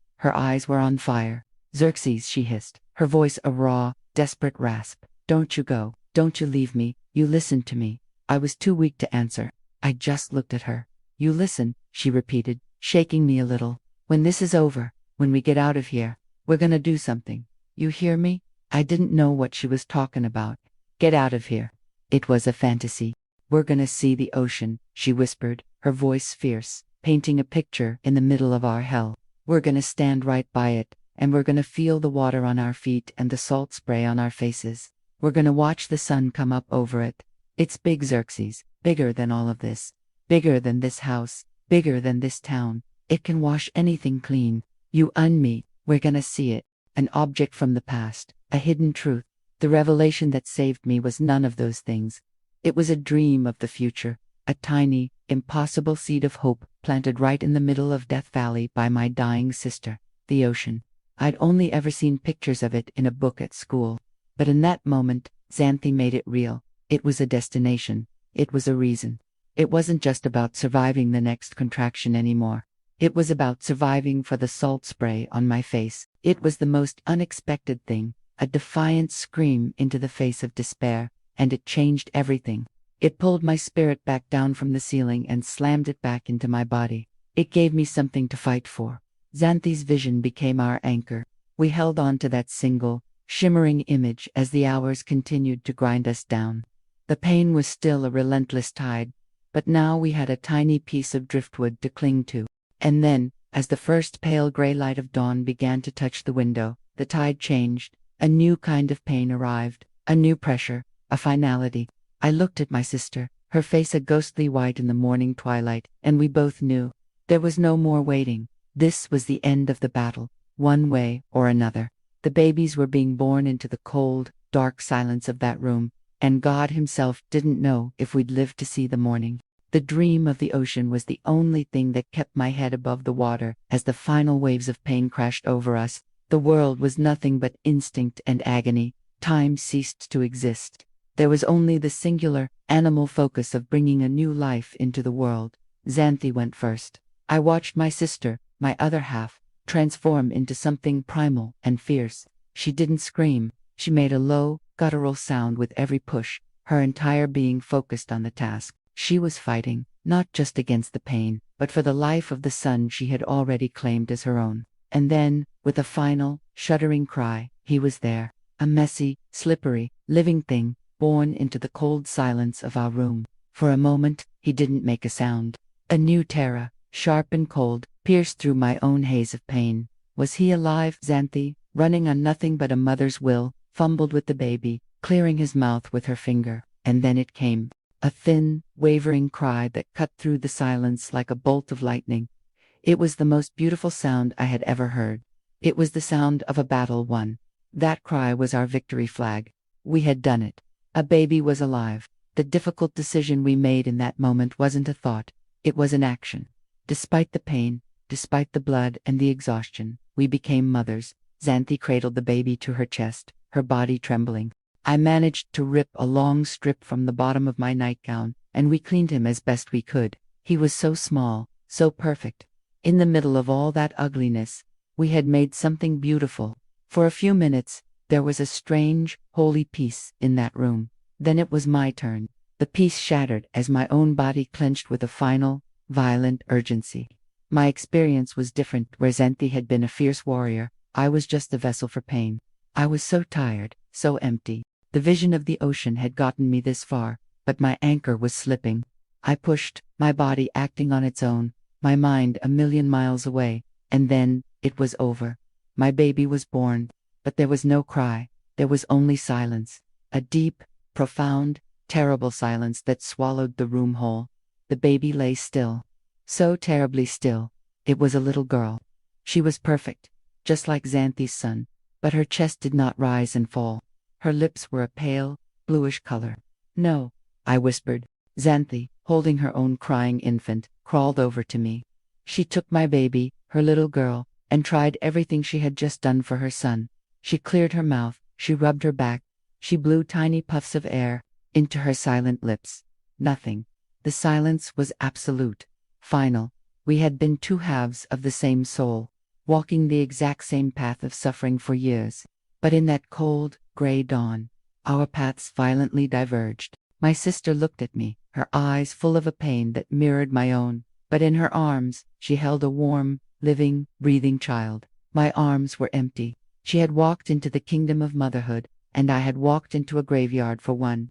were on fire. "Xerxes," she hissed, her voice a raw, desperate rasp. "Don't you go. Don't you leave me. You listen to me." I was too weak to answer. I just looked at her. "You listen," she repeated, shaking me a little. "When this is over, when we get out of here, we're gonna do something. You hear me?" I didn't know what she was talking about. Get out of here. It was a fantasy. "We're gonna see the ocean," she whispered, her voice fierce, painting a picture in the middle of our hell. "We're gonna stand right by it, and we're gonna feel the water on our feet and the salt spray on our faces. We're gonna watch the sun come up over it. It's big, Xerxes, bigger than all of this. Bigger than this house, bigger than this town. It can wash anything clean. You and me, we're gonna see it. An object from the past, a hidden truth. The revelation that saved me was none of those things. It was a dream of the future, a tiny, impossible seed of hope planted right in the middle of Death Valley by my dying sister, the ocean. I'd only ever seen pictures of it in a book at school. But in that moment, Xanthi made it real. It was a destination. It was a reason. It wasn't just about surviving the next contraction anymore. It was about surviving for the salt spray on my face. It was the most unexpected thing, a defiant scream into the face of despair, and it changed everything. It pulled my spirit back down from the ceiling and slammed it back into my body. It gave me something to fight for. Xanthi's vision became our anchor. We held on to that single, shimmering image as the hours continued to grind us down. The pain was still a relentless tide, but now we had a tiny piece of driftwood to cling to. And then, as the first pale gray light of dawn began to touch the window, the tide changed. A new kind of pain arrived, a new pressure, a finality. I looked at my sister, her face a ghostly white in the morning twilight, and we both knew. There was no more waiting. This was the end of the battle, one way or another. The babies were being born into the cold, dark silence of that room, and God Himself didn't know if we'd live to see the morning. The dream of the ocean was the only thing that kept my head above the water as the final waves of pain crashed over us. The world was nothing but instinct and agony. Time ceased to exist. There was only the singular, animal focus of bringing a new life into the world. Xanthi went first. I watched my sister, my other half, transform into something primal and fierce. She didn't scream. She made a low, guttural sound with every push, her entire being focused on the task. She was fighting, not just against the pain, but for the life of the son she had already claimed as her own. And then, with a final, shuddering cry, he was there. A messy, slippery, living thing, born into the cold silence of our room. For a moment, he didn't make a sound. A new terror, sharp and cold, pierced through my own haze of pain. Was he alive? Xanthi, running on nothing but a mother's will, fumbled with the baby, clearing his mouth with her finger. And then it came. A thin, wavering cry that cut through the silence like a bolt of lightning. It was the most beautiful sound I had ever heard. It was the sound of a battle won. That cry was our victory flag. We had done it. A baby was alive. The difficult decision we made in that moment wasn't a thought. It was an action. Despite the pain, despite the blood and the exhaustion, we became mothers. Xanthi cradled the baby to her chest, her body trembling. I managed to rip a long strip from the bottom of my nightgown, and we cleaned him as best we could. He was so small, so perfect. In the middle of all that ugliness, we had made something beautiful. For a few minutes, there was a strange, holy peace in that room. Then it was my turn. The peace shattered as my own body clenched with a final, violent urgency. My experience was different. Where Xanthi had been a fierce warrior, I was just a vessel for pain. I was so tired, so empty. The vision of the ocean had gotten me this far, but my anchor was slipping. I pushed, my body acting on its own, my mind a million miles away, and then, it was over. My baby was born, but there was no cry, there was only silence. A deep, profound, terrible silence that swallowed the room whole. The baby lay still. So terribly still. It was a little girl. She was perfect, just like Xanthi's son, but her chest did not rise and fall. Her lips were a pale, bluish color. No, I whispered. Xanthi, holding her own crying infant, crawled over to me. She took my baby, her little girl, and tried everything she had just done for her son. She cleared her mouth, she rubbed her back, she blew tiny puffs of air into her silent lips. Nothing. The silence was absolute, final. We had been two halves of the same soul, walking the exact same path of suffering for years. But in that cold, gray dawn, our paths violently diverged. My sister looked at me, her eyes full of a pain that mirrored my own, but in her arms, she held a warm, living, breathing child. My arms were empty. She had walked into the kingdom of motherhood, and I had walked into a graveyard for one.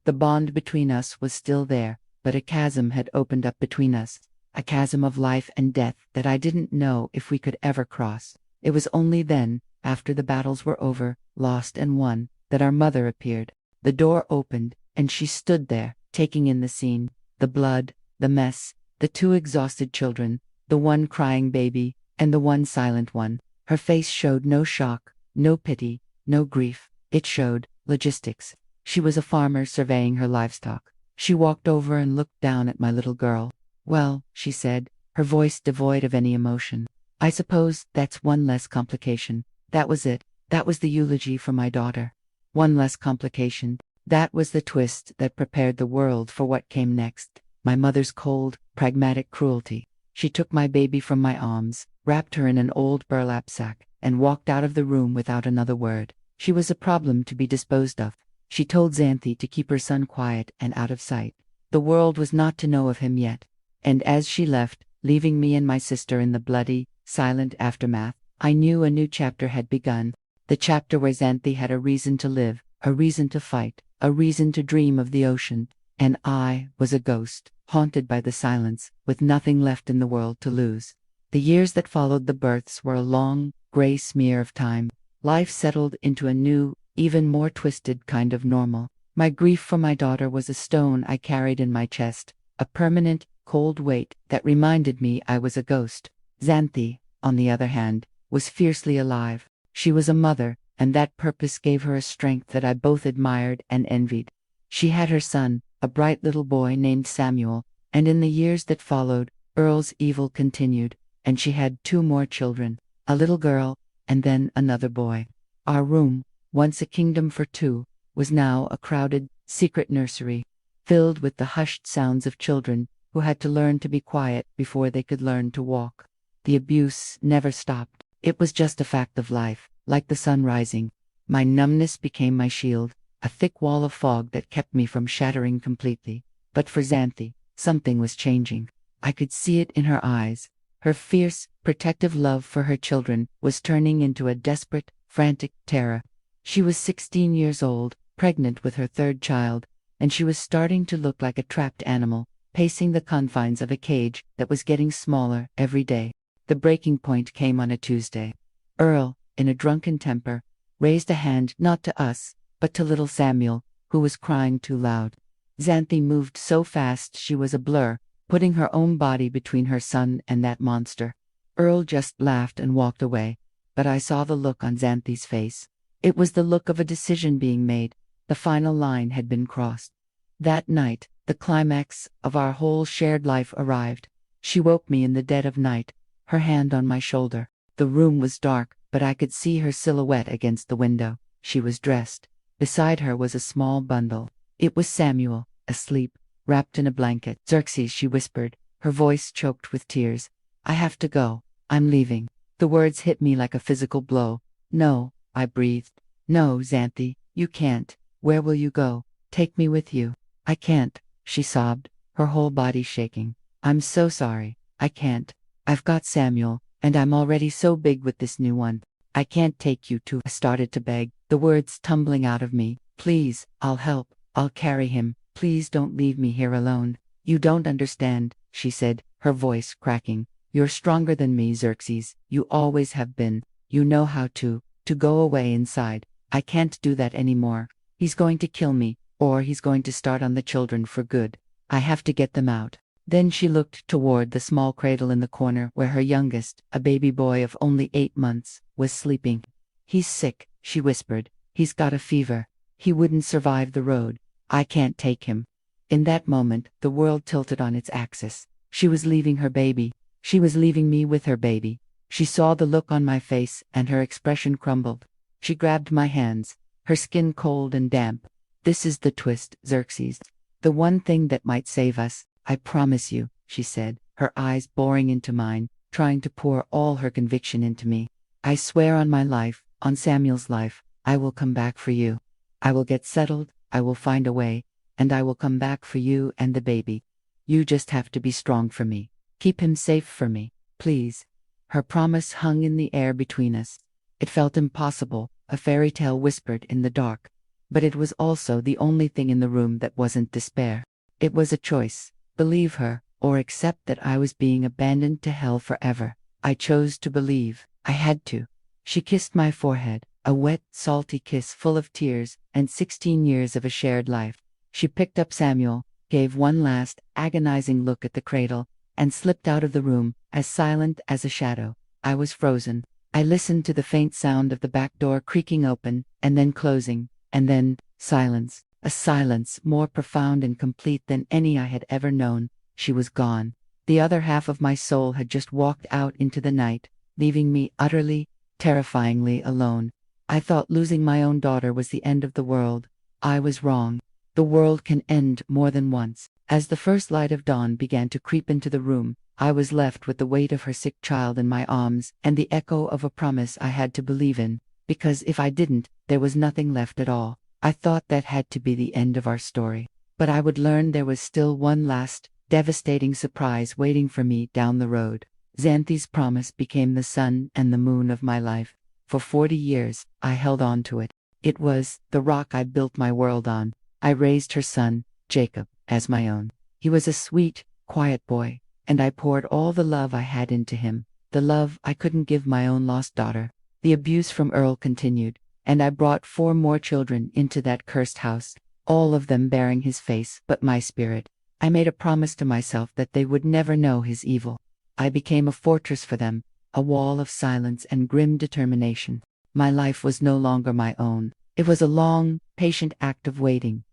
The bond between us was still there, but a chasm had opened up between us, a chasm of life and death that I didn't know if we could ever cross. It was only then, after the battles were over, lost and won, that our mother appeared. The door opened, and she stood there, taking in the scene, the blood, the mess, the two exhausted children, the one crying baby, and the one silent one. Her face showed no shock, no pity, no grief. It showed logistics. She was a farmer surveying her livestock. She walked over and looked down at my little girl. "Well," she said, her voice devoid of any emotion, "I suppose that's one less complication." That was it. That was the eulogy for my daughter. One less complication. That was the twist that prepared the world for what came next. My mother's cold, pragmatic cruelty. She took my baby from my arms, wrapped her in an old burlap sack, and walked out of the room without another word. She was a problem to be disposed of. She told Xanthi to keep her son quiet and out of sight. The world was not to know of him yet. And as she left, leaving me and my sister in the bloody, silent aftermath. I knew a new chapter had begun. The chapter where Xanthi had a reason to live, a reason to fight, a reason to dream of the ocean. And I was a ghost, haunted by the silence, with nothing left in the world to lose. The years that followed the births were a long, gray smear of time. Life settled into a new, even more twisted kind of normal. My grief for my daughter was a stone I carried in my chest, a permanent, cold weight that reminded me I was a ghost. Xanthi, on the other hand, was fiercely alive. She was a mother, and that purpose gave her a strength that I both admired and envied. She had her son, a bright little boy named Samuel, and in the years that followed, Earl's evil continued, and she had 2 more children, a little girl, and then another boy. Our room, once a kingdom for 2, was now a crowded, secret nursery, filled with the hushed sounds of children who had to learn to be quiet before they could learn to walk. The abuse never stopped. It was just a fact of life, like the sun rising. My numbness became my shield, a thick wall of fog that kept me from shattering completely. But for Xanthi, something was changing. I could see it in her eyes. Her fierce, protective love for her children was turning into a desperate, frantic terror. She was 16 years old, pregnant with her 3rd child, and she was starting to look like a trapped animal, pacing the confines of a cage that was getting smaller every day. The breaking point came on a Tuesday. Earl, in a drunken temper, raised a hand not to us, but to little Samuel, who was crying too loud. Xanthi moved so fast she was a blur, putting her own body between her son and that monster. Earl just laughed and walked away, but I saw the look on Xanthi's face. It was the look of a decision being made. The final line had been crossed. That night, the climax of our whole shared life arrived. She woke me in the dead of night, her hand on my shoulder. The room was dark, but I could see her silhouette against the window. She was dressed. Beside her was a small bundle. It was Samuel, asleep, wrapped in a blanket. "Xerxes," she whispered, her voice choked with tears. "I have to go. I'm leaving." The words hit me like a physical blow. "No," I breathed. "No, Xanthi, you can't. Where will you go? Take me with you." "I can't," she sobbed, her whole body shaking. "I'm so sorry. I can't. I've got Samuel, and I'm already so big with this new one. I can't take you to." I started to beg, the words tumbling out of me. "Please, I'll help. I'll carry him. Please don't leave me here alone." "You don't understand," she said, her voice cracking. "You're stronger than me, Xerxes. You always have been. You know how to go away inside. I can't do that anymore. He's going to kill me, or he's going to start on the children for good. I have to get them out." Then she looked toward the small cradle in the corner where her youngest, a baby boy of only 8 months, was sleeping. "He's sick," she whispered. "He's got a fever. He wouldn't survive the road. I can't take him." In that moment, the world tilted on its axis. She was leaving her baby. She was leaving me with her baby. She saw the look on my face, and her expression crumbled. She grabbed my hands, her skin cold and damp. "This is the twist, Xerxes. The one thing that might save us. I promise you," she said, her eyes boring into mine, trying to pour all her conviction into me. "I swear on my life, on Samuel's life, I will come back for you. I will get settled, I will find a way, and I will come back for you and the baby. You just have to be strong for me. Keep him safe for me, please." Her promise hung in the air between us. It felt impossible, a fairy tale whispered in the dark. But it was also the only thing in the room that wasn't despair. It was a choice. Believe her, or accept that I was being abandoned to hell forever. I chose to believe. I had to. She kissed my forehead, a wet, salty kiss full of tears and 16 years of a shared life. She picked up Samuel, gave one last, agonizing look at the cradle, and slipped out of the room, as silent as a shadow. I was frozen. I listened to the faint sound of the back door creaking open, and then closing, and then silence. A silence more profound and complete than any I had ever known. She was gone. The other half of my soul had just walked out into the night, leaving me utterly, terrifyingly alone. I thought losing my own daughter was the end of the world. I was wrong. The world can end more than once. As the first light of dawn began to creep into the room, I was left with the weight of her sick child in my arms and the echo of a promise I had to believe in, because if I didn't, there was nothing left at all. I thought that had to be the end of our story. But I would learn there was still one last, devastating surprise waiting for me down the road. Xanthi's promise became the sun and the moon of my life. For 40 years, I held on to it. It was the rock I built my world on. I raised her son, Jacob, as my own. He was a sweet, quiet boy, and I poured all the love I had into him, the love I couldn't give my own lost daughter. The abuse from Earl continued, and I brought 4 more children into that cursed house, all of them bearing his face but my spirit. I made a promise to myself that they would never know his evil. I became a fortress for them, a wall of silence and grim determination. My life was no longer my own. It was a long, patient act of waiting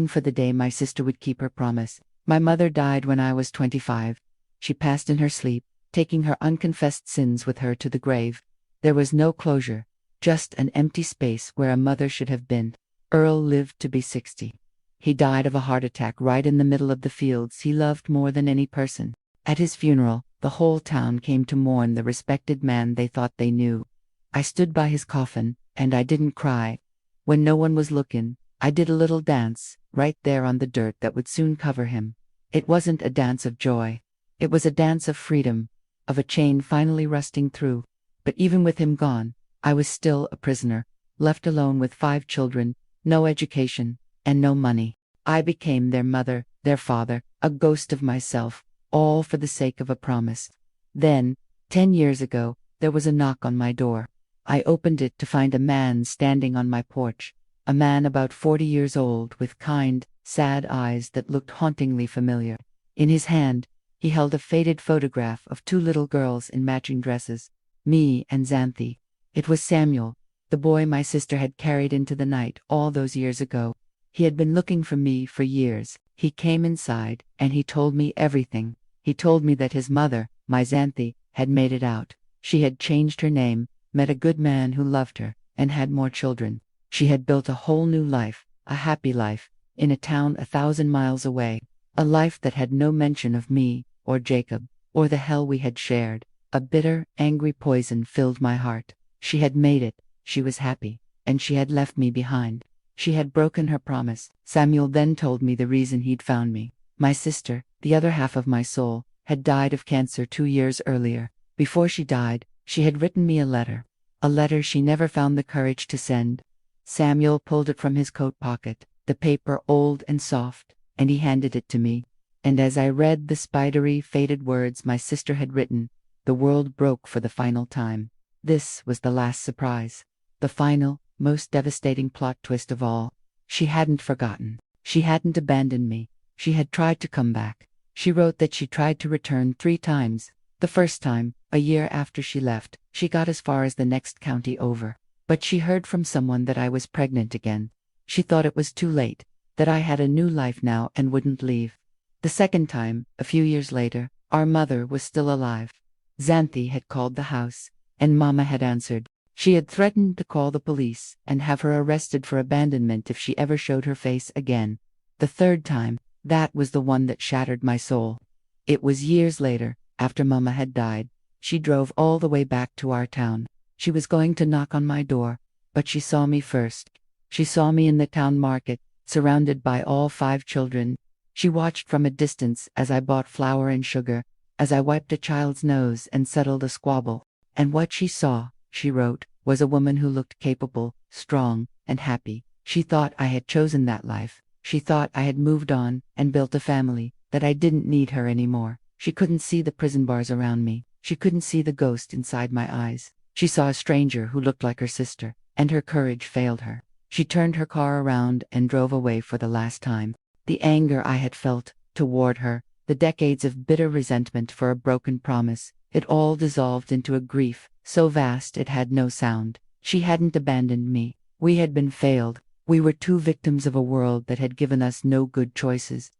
for the day my sister would keep her promise. My mother died when I was 25. She passed in her sleep, taking her unconfessed sins with her to the grave. There was no closure, just an empty space where a mother should have been. Earl lived to be 60. He died of a heart attack right in the middle of the fields he loved more than any person. At his funeral, the whole town came to mourn the respected man they thought they knew. I stood by his coffin, and I didn't cry. When no one was looking, I did a little dance, right there on the dirt that would soon cover him. It wasn't a dance of joy. It was a dance of freedom, of a chain finally rusting through. But even with him gone, I was still a prisoner, left alone with 5 children, no education, and no money. I became their mother, their father, a ghost of myself, all for the sake of a promise. Then, 10 years ago, there was a knock on my door. I opened it to find a man standing on my porch, a man about 40 years old with kind, sad eyes that looked hauntingly familiar. In his hand, he held a faded photograph of 2 little girls in matching dresses, me and Xanthi. It was Samuel, the boy my sister had carried into the night all those years ago. He had been looking for me for years. He came inside, and he told me everything. He told me that his mother, my Xanthi, had made it out. She had changed her name, met a good man who loved her, and had more children. She had built a whole new life, a happy life, in a town 1,000 miles away. A life that had no mention of me, or Jacob, or the hell we had shared. A bitter, angry poison filled my heart. She had made it, she was happy, and she had left me behind. She had broken her promise. Samuel then told me the reason he'd found me. My sister, the other half of my soul, had died of cancer 2 years earlier. Before she died, she had written me a letter she never found the courage to send. Samuel pulled it from his coat pocket, the paper old and soft, and he handed it to me. And as I read the spidery, faded words my sister had written, the world broke for the final time. This was the last surprise. The final, most devastating plot twist of all. She hadn't forgotten. She hadn't abandoned me. She had tried to come back. She wrote that she tried to return 3 times. The first time, a year after she left, she got as far as the next county over. But she heard from someone that I was pregnant again. She thought it was too late, that I had a new life now and wouldn't leave. The second time, a few years later, our mother was still alive. Xanthi had called the house, and Mama had answered. She had threatened to call the police and have her arrested for abandonment if she ever showed her face again. The third time, that was the one that shattered my soul. It was years later, after Mama had died. She drove all the way back to our town. She was going to knock on my door, but she saw me first. She saw me in the town market, surrounded by all 5 children. She watched from a distance as I bought flour and sugar, as I wiped a child's nose and settled a squabble. And what she saw, she wrote, was a woman who looked capable, strong, and happy. She thought I had chosen that life. She thought I had moved on and built a family, that I didn't need her anymore. She couldn't see the prison bars around me. She couldn't see the ghost inside my eyes. She saw a stranger who looked like her sister, and her courage failed her. She turned her car around and drove away for the last time. The anger I had felt toward her, the decades of bitter resentment for a broken promise, it all dissolved into a grief so vast it had no sound. She hadn't abandoned me. We had been failed. We were 2 victims of a world that had given us no good choices.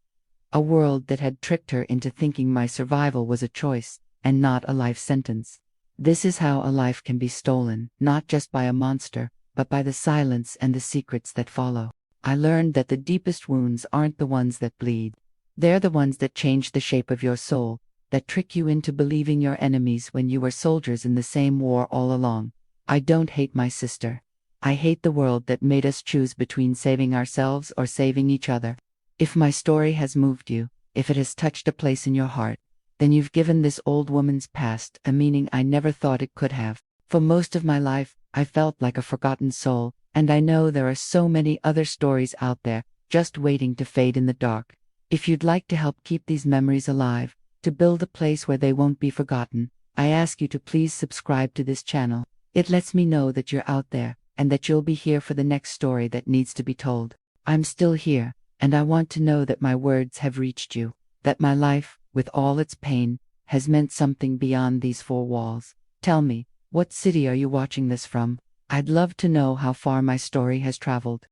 A world that had tricked her into thinking my survival was a choice, and not a life sentence. This is how a life can be stolen, not just by a monster, but by the silence and the secrets that follow. I learned that the deepest wounds aren't the ones that bleed. They're the ones that change the shape of your soul, that trick you into believing you're enemies when you were soldiers in the same war all along. I don't hate my sister. I hate the world that made us choose between saving ourselves or saving each other. If my story has moved you, if it has touched a place in your heart, then you've given this old woman's past a meaning I never thought it could have. For most of my life, I felt like a forgotten soul, and I know there are so many other stories out there, just waiting to fade in the dark. If you'd like to help keep these memories alive, to build a place where they won't be forgotten, I ask you to please subscribe to this channel. It lets me know that you're out there, and that you'll be here for the next story that needs to be told. I'm still here, and I want to know that my words have reached you, that my life, with all its pain, has meant something beyond these four walls. Tell me, what city are you watching this from? I'd love to know how far my story has traveled.